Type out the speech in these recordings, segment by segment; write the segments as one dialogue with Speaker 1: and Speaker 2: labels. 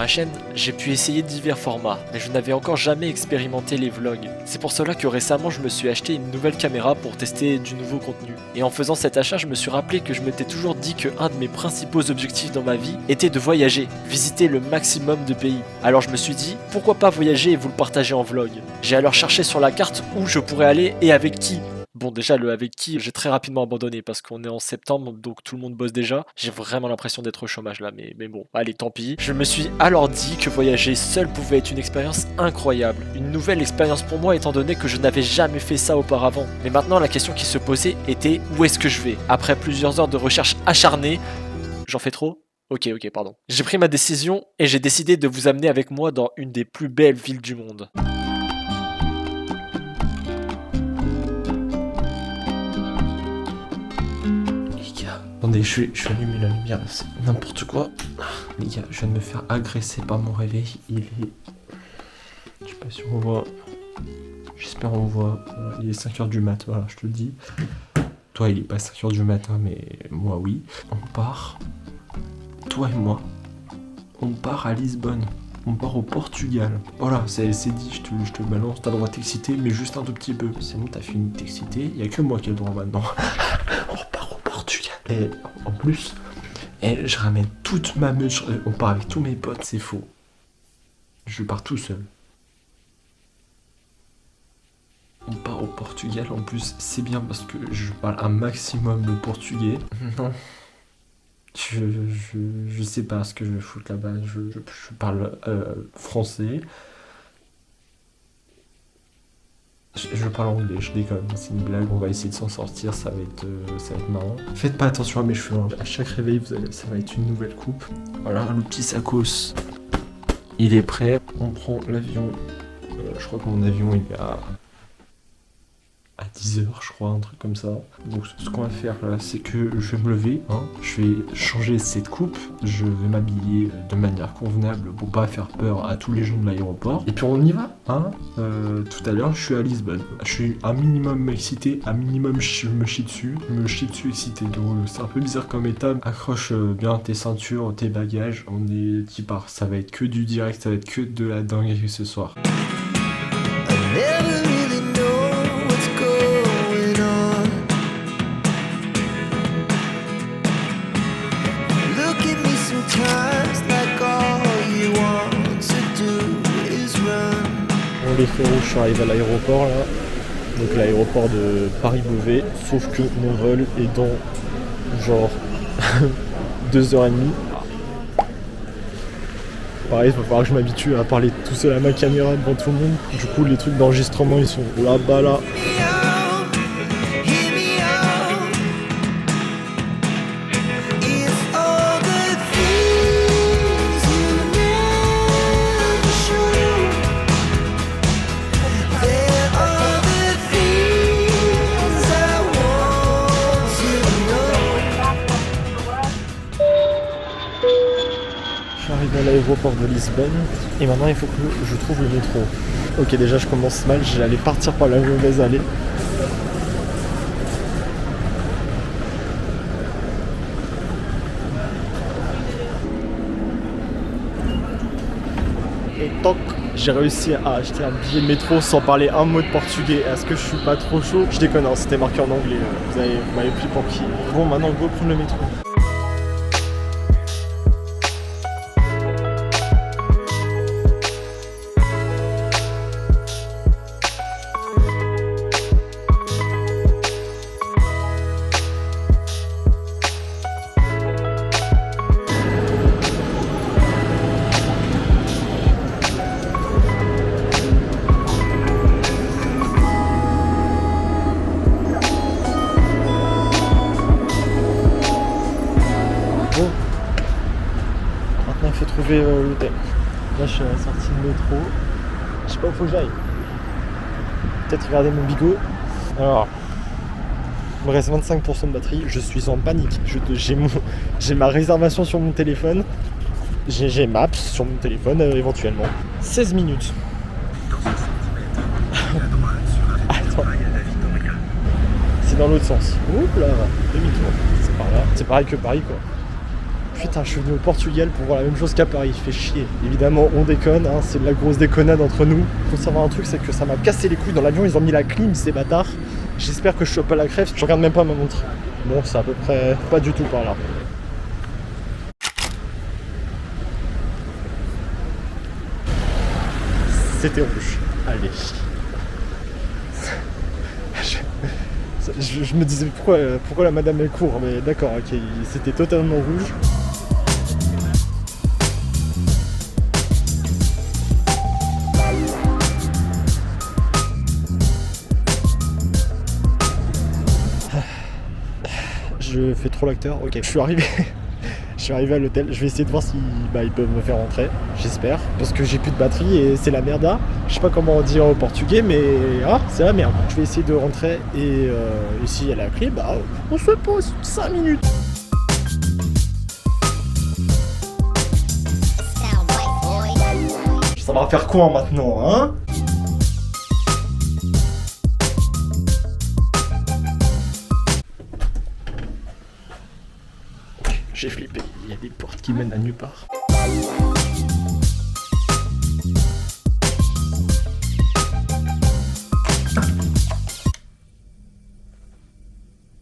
Speaker 1: ma chaîne, j'ai pu essayer divers formats, mais je n'avais encore jamais expérimenté les vlogs. C'est pour cela que récemment je me suis acheté une nouvelle caméra pour tester du nouveau contenu. Et en faisant cet achat, je me suis rappelé que je m'étais toujours dit que un de mes principaux objectifs dans ma vie était de voyager, visiter le maximum de pays. Alors je me suis dit, pourquoi pas voyager et vous le partager en vlog. J'ai alors cherché sur la carte où je pourrais aller et avec qui. Bon, déjà, le avec qui, j'ai très rapidement abandonné parce qu'on est en septembre, donc tout le monde bosse déjà. J'ai vraiment l'impression d'être au chômage là, mais bon, allez, tant pis. Je me suis alors dit que voyager seul pouvait être une expérience incroyable. Une nouvelle expérience pour moi étant donné que je n'avais jamais fait ça auparavant. Mais maintenant, la question qui se posait était où est-ce que je vais? Après plusieurs heures de recherche acharnée, j'en fais trop? Ok, pardon. J'ai pris ma décision et j'ai décidé de vous amener avec moi dans une des plus belles villes du monde.
Speaker 2: Attendez, je vais allumer la lumière, c'est n'importe quoi. Les gars, je viens de me faire agresser par mon réveil. Il est... Je sais pas si on voit... J'espère on voit. Il est 5h du mat, voilà, je te le dis. Toi, il est pas 5h du matin, mais moi, oui. On part, toi et moi, on part à Lisbonne. On part au Portugal. Voilà, c'est dit, je te balance. T'as le droit de t'exciter, mais juste un tout petit peu. C'est bon, t'as fini de t'exciter. Y a que moi qui ai le droit maintenant. On repart au Portugal. Et en plus, je ramène toute ma meute. On part avec tous mes potes, c'est faux. Je pars tout seul. On part au Portugal, en plus, c'est bien parce que je parle un maximum de portugais. Non. Je sais pas ce que je vais foutre là-bas, je parle français. Je parle anglais, je déconne, c'est une blague, on va essayer de s'en sortir, ça va être marrant. Faites pas attention à mes cheveux, hein. À chaque réveil, ça va être une nouvelle coupe. Voilà, le petit sacos, il est prêt. On prend l'avion, je crois que mon avion il est à 10h, je crois, un truc comme ça. Donc ce qu'on va faire là, c'est que je vais me lever, hein, je vais changer cette coupe, je vais m'habiller de manière convenable pour pas faire peur à tous les gens de l'aéroport. Et puis on y va, hein. Tout à l'heure, je suis à Lisbonne. Je suis un minimum excité, un minimum je me chie dessus excité. Donc c'est un peu bizarre comme étape. Accroche bien tes ceintures, tes bagages, on est qui part. Ça va être que du direct, ça va être que de la dinguerie ce soir. Les frérots, je suis arrivé à l'aéroport là, donc l'aéroport de Paris-Beauvais, sauf que mon vol est dans genre 2h30. Pareil, il va falloir que je m'habitue à parler tout seul à ma caméra devant tout le monde. Du coup, les trucs d'enregistrement ils sont là-bas là. À l'aéroport de Lisbonne et maintenant il faut que je trouve le métro. Ok, déjà je commence mal, j'allais partir par la mauvaise allée. Et toc, j'ai réussi à acheter un billet de métro sans parler un mot de portugais. Est-ce que je suis pas trop chaud? Je déconne, hein, c'était marqué en anglais. Vous m'avez pris pour qui? Bon, maintenant go prendre le métro. Trouver l'hôtel. Là je suis à la sortie de métro. Je sais pas où faut que j'aille. Peut-être regarder mon bigot. Alors, il me reste 25% de batterie. Je suis en panique. J'ai ma réservation sur mon téléphone. J'ai Maps sur mon téléphone éventuellement. 16 minutes. Attends. C'est dans l'autre sens. Oups là, demi-tour. C'est par là. C'est pareil que Paris quoi.
Speaker 3: Putain, je suis venu au Portugal pour voir la même chose qu'à Paris, il fait chier. Évidemment, on déconne, hein, c'est de la grosse déconnade entre nous. Faut savoir un truc, c'est que ça m'a cassé les couilles dans l'avion, ils ont mis la clim, ces bâtards. J'espère que je chope pas la crève, je regarde même pas ma montre. Bon, c'est à peu près pas du tout par là. C'était rouge. Allez. Je me disais pourquoi la madame elle court, mais d'accord, ok, c'était totalement rouge. Je fais trop l'acteur, ok. Je suis arrivé à l'hôtel, je vais essayer de voir si ils peuvent me faire rentrer, j'espère. Parce que j'ai plus de batterie et c'est la merde. Je sais pas comment on dit en portugais, mais c'est la merde. Je vais essayer de rentrer et s'il y a la clé, on se pose 5 minutes. Ça va faire quoi maintenant, hein? J'ai flippé, il y a des portes qui mènent à nulle part.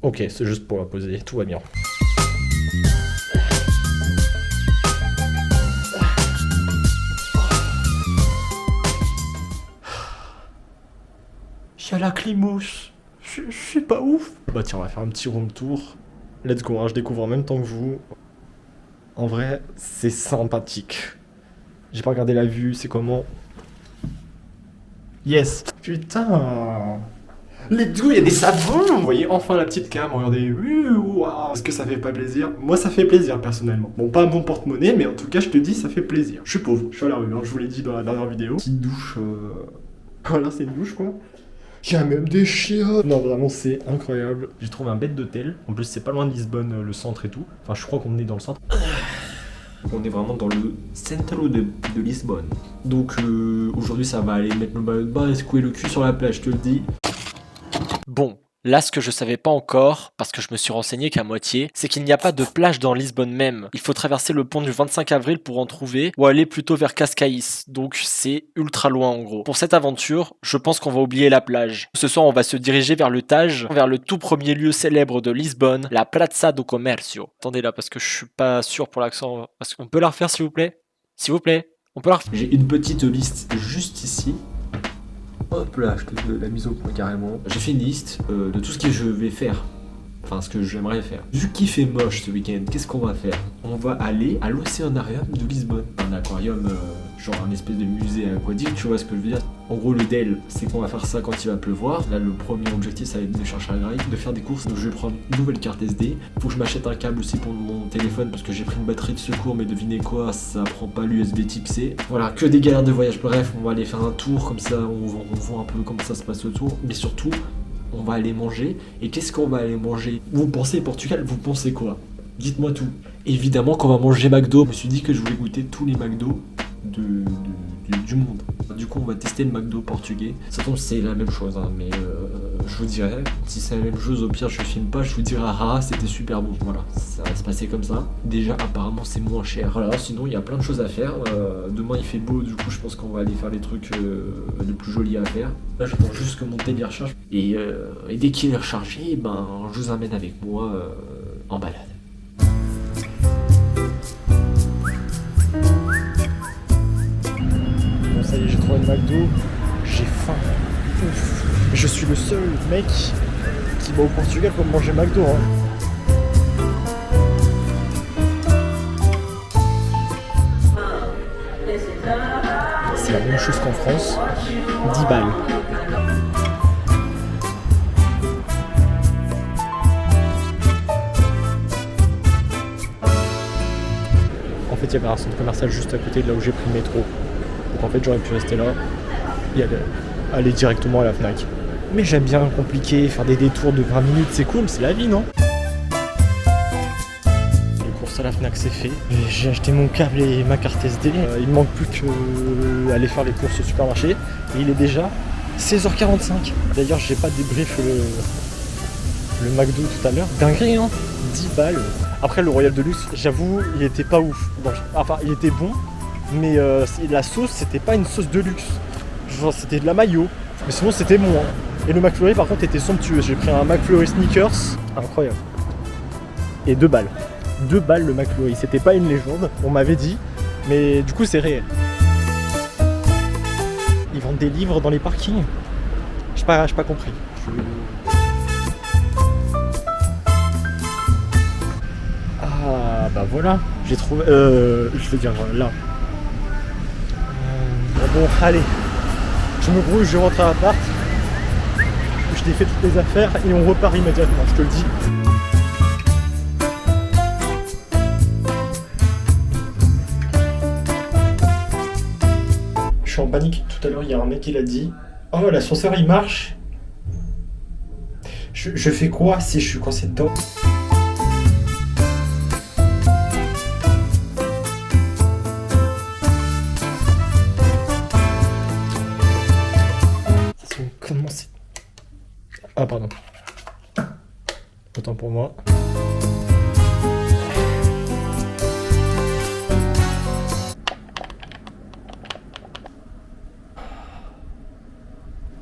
Speaker 3: Ok, c'est juste pour la poser, tout va bien. Il y a la climouche. Je suis pas ouf. Bah tiens, on va faire un petit room tour. Let's go, hein, je découvre en même temps que vous. En vrai, c'est sympathique. J'ai pas regardé la vue, c'est comment? Yes. Putain. Let's go, il y a des savons. Vous voyez enfin la petite cam, regardez. Wow. Est-ce que ça fait pas plaisir? Moi, ça fait plaisir personnellement. Bon, pas un bon porte-monnaie, mais en tout cas, je te dis, ça fait plaisir. Je suis pauvre, je suis à la rue, hein, je vous l'ai dit dans la dernière vidéo. Petite douche. Voilà, c'est une douche quoi. Il y a même des chiens. Non, vraiment, c'est incroyable. J'ai trouvé un bête d'hôtel. En plus, c'est pas loin de Lisbonne, le centre et tout. Enfin, je crois qu'on est dans le centre. On est vraiment dans le centre de Lisbonne. Donc, aujourd'hui, ça va aller mettre le maillot de bain et secouer le cul sur la plage, je te le dis.
Speaker 1: Bon, là ce que je savais pas encore, parce que je me suis renseigné qu'à moitié, c'est qu'il n'y a pas de plage dans Lisbonne même. Il faut traverser le pont du 25 avril pour en trouver, ou aller plutôt vers Cascais, donc c'est ultra loin en gros. Pour cette aventure, je pense qu'on va oublier la plage. Ce soir on va se diriger vers le Tage, vers le tout premier lieu célèbre de Lisbonne, la Praça do Comércio. Attendez là, parce que je suis pas sûr pour l'accent, parce qu'on peut la refaire s'il vous plaît? S'il vous plaît, on peut la refaire?
Speaker 2: J'ai une petite liste juste ici. Hop là, je te la mise au point carrément. J'ai fait une liste de tout ce que je vais faire. Enfin, ce que j'aimerais faire. Vu qu'il fait moche ce week-end, qu'est-ce qu'on va faire? On va aller à l'Océanarium de Lisbonne. Un aquarium, genre un espèce de musée aquatique, tu vois ce que je veux dire? En gros, le DEL, c'est qu'on va faire ça quand il va pleuvoir. Là, le premier objectif, ça va être de chercher un grille, de faire des courses. Donc, je vais prendre une nouvelle carte SD. Faut que je m'achète un câble aussi pour mon téléphone parce que j'ai pris une batterie de secours, mais devinez quoi, ça prend pas l'USB type C. Voilà, que des galères de voyage. Bref, on va aller faire un tour comme ça, on voit un peu comment ça se passe autour. Mais surtout, on va aller manger. Et qu'est-ce qu'on va aller manger? Vous pensez Portugal, vous pensez quoi? Dites-moi tout. Évidemment qu'on va manger McDo. Je me suis dit que je voulais goûter tous les McDo du monde. Du coup, on va tester le McDo portugais. Ça tombe, c'est la même chose, hein, mais je vous dirai. Si c'est la même chose, au pire, je filme pas. Je vous dirai, c'était super bon. Voilà, ça va se passer comme ça. Déjà, apparemment, c'est moins cher. Voilà, sinon, il y a plein de choses à faire. Demain, il fait beau, du coup, je pense qu'on va aller faire les trucs les plus jolis à faire. Là, j'attends juste que mon télé recharge. Et dès qu'il est rechargé, je vous amène avec moi en balade.
Speaker 3: Ça y est, j'ai trouvé le McDo, j'ai faim. Ouf. Je suis le seul mec qui va au Portugal pour manger McDo. C'est la même chose qu'en France, 10 balles. En fait, il y avait un centre commercial juste à côté de là où j'ai pris le métro. Donc en fait j'aurais pu rester là et aller directement à la Fnac. Mais j'aime bien compliquer, faire des détours de 20 minutes, c'est cool, c'est la vie, non? Les courses à la Fnac c'est fait. J'ai acheté mon câble et ma carte SD. Il me manque plus qu'aller faire les courses au supermarché. Et il est déjà 16h45. D'ailleurs j'ai pas débrief le McDo tout à l'heure. Dinguerie, hein? 10 balles.
Speaker 4: Après, le Royal Deluxe, j'avoue, il était pas ouf. Bon, enfin, il était bon, mais la sauce, c'était pas une sauce de luxe. Genre, c'était de la mayo, mais sinon, c'était bon. Hein. Et le McFlurry, par contre, était somptueux. J'ai pris un McFlurry Sneakers, incroyable. Et 2 balles. 2 balles le McFlurry. C'était pas une légende, on m'avait dit, mais du coup, c'est réel. Ils vendent des livres dans les parkings. J'ai pas compris. Ah bah voilà, j'ai trouvé. Je vais dire là. Bon, allez. Je me brouille, je rentre à l'appart. Je défais toutes les affaires et on repart immédiatement, je te le dis. Je suis en panique. Tout à l'heure, il y a un mec qui l'a dit. Oh, l'ascenseur il marche. Je fais quoi si je suis coincé dedans? Comment c'est... Ah pardon. Autant pour moi.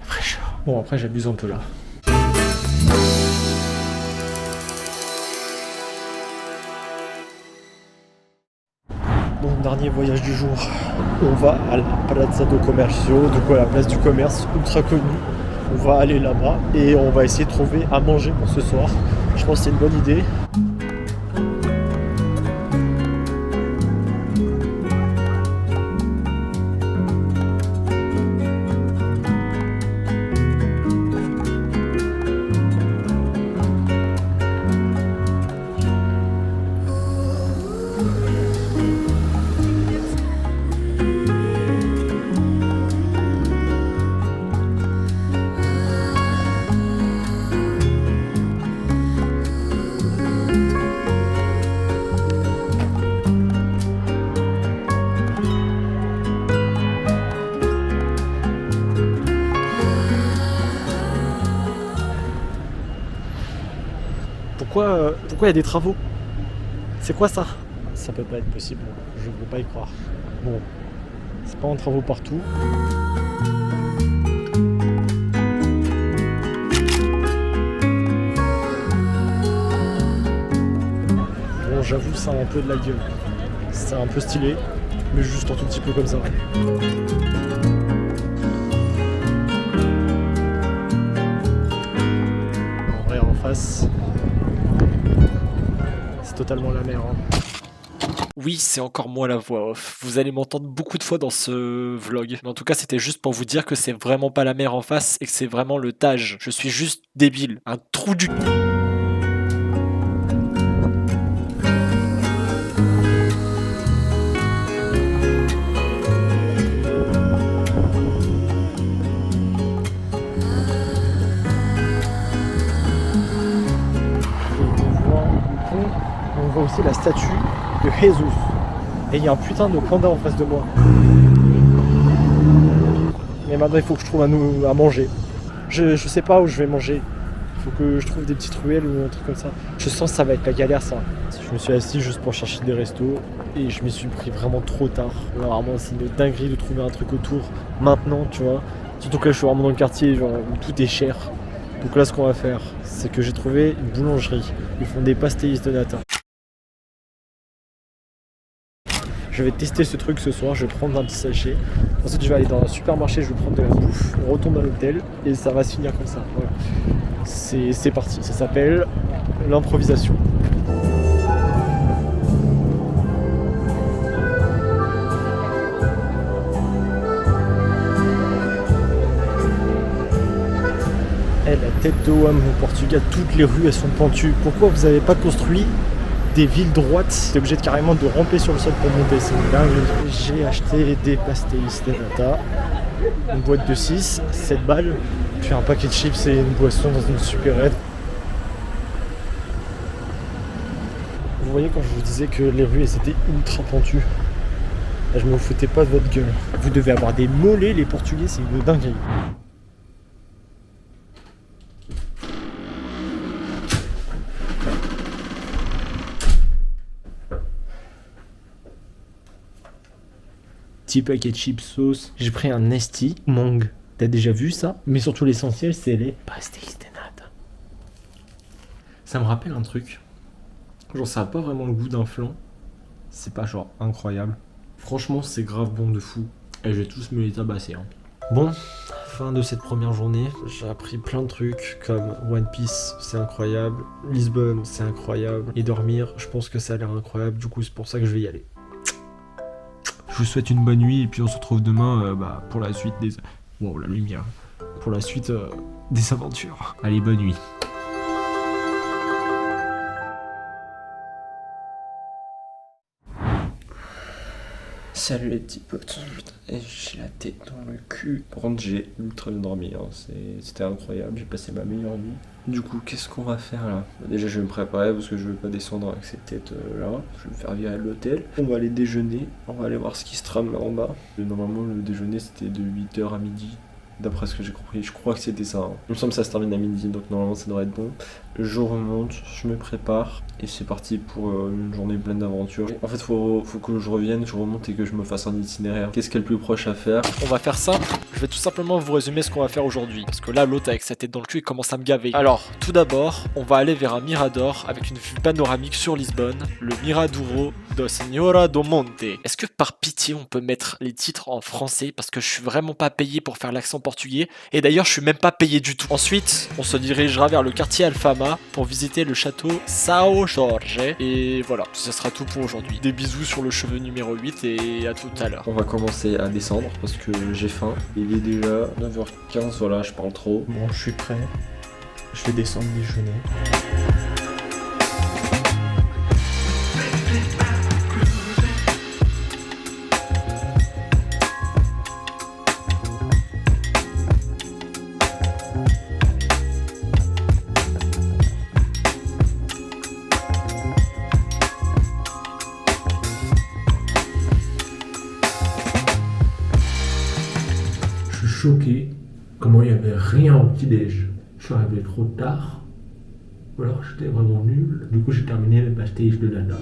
Speaker 4: Fraîcheur. Bon après j'abuse un peu là. Bon, dernier voyage du jour. On va à la Plaza do Comércio, donc à la place du commerce ultra connue. On va aller là-bas et on va essayer de trouver à manger pour ce soir. Je pense que c'est une bonne idée. Pourquoi il y a des travaux? C'est quoi ça? Ça peut pas être possible, je ne peux pas y croire. Bon, c'est pas en travaux partout. Bon, j'avoue, ça a un peu de la gueule. C'est un peu stylé, mais juste un tout petit peu comme ça. En vrai, en face... totalement la mer. Hein.
Speaker 1: Oui, c'est encore moi la voix off. Vous allez m'entendre beaucoup de fois dans ce vlog. Mais en tout cas, c'était juste pour vous dire que c'est vraiment pas la mer en face et que c'est vraiment le Tage. Je suis juste débile. Un trou du...
Speaker 4: On voit aussi la statue de Jesus. Et il y a un putain de panda en face de moi. Mais maintenant il faut que je trouve à manger. Je sais pas où je vais manger. Il faut que je trouve des petites ruelles ou un truc comme ça. Je sens que ça va être la galère ça. Je me suis assis juste pour chercher des restos et je m'y suis pris vraiment trop tard. Normalement c'est une dinguerie de trouver un truc autour maintenant, tu vois. Surtout que là je suis vraiment dans le quartier genre, où tout est cher. Donc là ce qu'on va faire, c'est que j'ai trouvé une boulangerie. Ils font des pastéis de nata. Je vais tester ce truc ce soir, je vais prendre un petit sachet. Ensuite je vais aller dans un supermarché, je vais prendre de la bouffe, on retourne à l'hôtel et ça va se finir comme ça. Voilà. C'est parti, ça s'appelle l'improvisation. Eh, la tête de Wam au Portugal, toutes les rues elles sont pentues. Pourquoi vous n'avez pas construit des villes droites? T'es obligé carrément de ramper sur le sol pour monter, c'est dingue. J'ai acheté des pastéis de nata, une boîte de 6, 7 balles, puis un paquet de chips et une boisson dans une supérette. Vous voyez quand je vous disais que les rues elles étaient ultra pentues, là, je me foutais pas de votre gueule. Vous devez avoir des mollets, les Portugais, c'est une dinguerie. petit paquet de chips sauce. J'ai pris un Nesty mangue. T'as déjà vu ça? Mais surtout l'essentiel, c'est les pastéis de nata. Ça me rappelle un truc. Genre, ça a pas vraiment le goût d'un flan. C'est pas genre incroyable. Franchement, c'est grave bon de fou. Et je vais tous me les tabasser. Hein. Bon, fin de cette première journée. J'ai appris plein de trucs comme One Piece, c'est incroyable. Lisbonne, c'est incroyable. Et dormir, je pense que ça a l'air incroyable. Du coup, c'est pour ça que je vais y aller. Je vous souhaite une bonne nuit et puis on se retrouve demain pour la suite des... Wow, la lumière. Pour la suite des aventures. Allez, bonne nuit.
Speaker 2: Salut les petits potes. Et j'ai la tête dans le cul. Par contre, j'ai ultra bien dormi. Hein. C'était incroyable. J'ai passé ma meilleure nuit. Du coup, qu'est-ce qu'on va faire là? Déjà, je vais me préparer parce que je veux pas descendre avec cette tête là. Je vais me faire virer de l'hôtel. On va aller déjeuner. On va aller voir ce qui se trame là en bas. Normalement, le déjeuner c'était de 8h à midi. D'après ce que j'ai compris, je crois que c'était ça. Hein. Il me semble que ça se termine à midi, donc normalement ça devrait être bon. Je remonte, je me prépare, et c'est parti pour une journée pleine d'aventures. En fait, faut que je revienne, je remonte et que je me fasse un itinéraire. Qu'est-ce qu'il y a le plus proche à faire?
Speaker 1: On va faire simple, je vais tout simplement vous résumer ce qu'on va faire aujourd'hui. Parce que là, l'autre avec sa tête dans le cul, il commence à me gaver. Alors, tout d'abord, on va aller vers un mirador avec une vue panoramique sur Lisbonne, le Miradouro do Senhora do Monte. Est-ce que par pitié, on peut mettre les titres en français? Parce que je suis vraiment pas payé pour faire l'accent portugais. Et d'ailleurs, je suis même pas payé du tout. Ensuite, on se dirigera vers le quartier Alfama pour visiter le château São Jorge. Et voilà, ce sera tout pour aujourd'hui. Des bisous sur le cheveu numéro 8 et à tout à l'heure.
Speaker 2: On va commencer à descendre parce que j'ai faim. Il est déjà 9h15, voilà, je parle trop.
Speaker 4: Bon, je suis prêt. Je vais descendre déjeuner.
Speaker 5: Choqué, comment il n'y avait rien au petit-déj. Je suis arrivé trop tard, ou alors j'étais vraiment nul. Du coup, j'ai terminé mes pastéis de nata.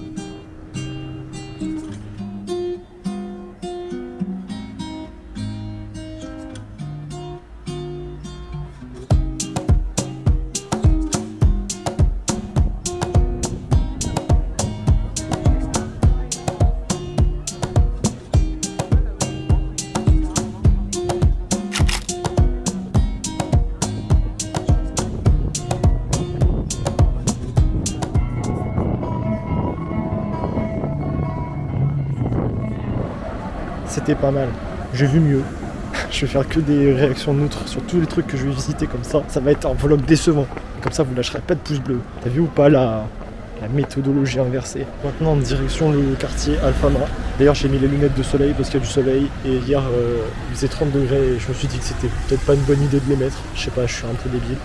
Speaker 4: C'était pas mal. J'ai vu mieux. Je vais faire que des réactions neutres sur tous les trucs que je vais visiter comme ça. Ça va être un vlog décevant. Comme ça, vous lâcherez pas de pouce bleu. T'as vu ou pas la méthodologie inversée? Maintenant, en direction le quartier Alfama. D'ailleurs, j'ai mis les lunettes de soleil parce qu'il y a du soleil. Et hier, il faisait 30 degrés et je me suis dit que c'était peut-être pas une bonne idée de les mettre. Je sais pas, je suis un peu débile.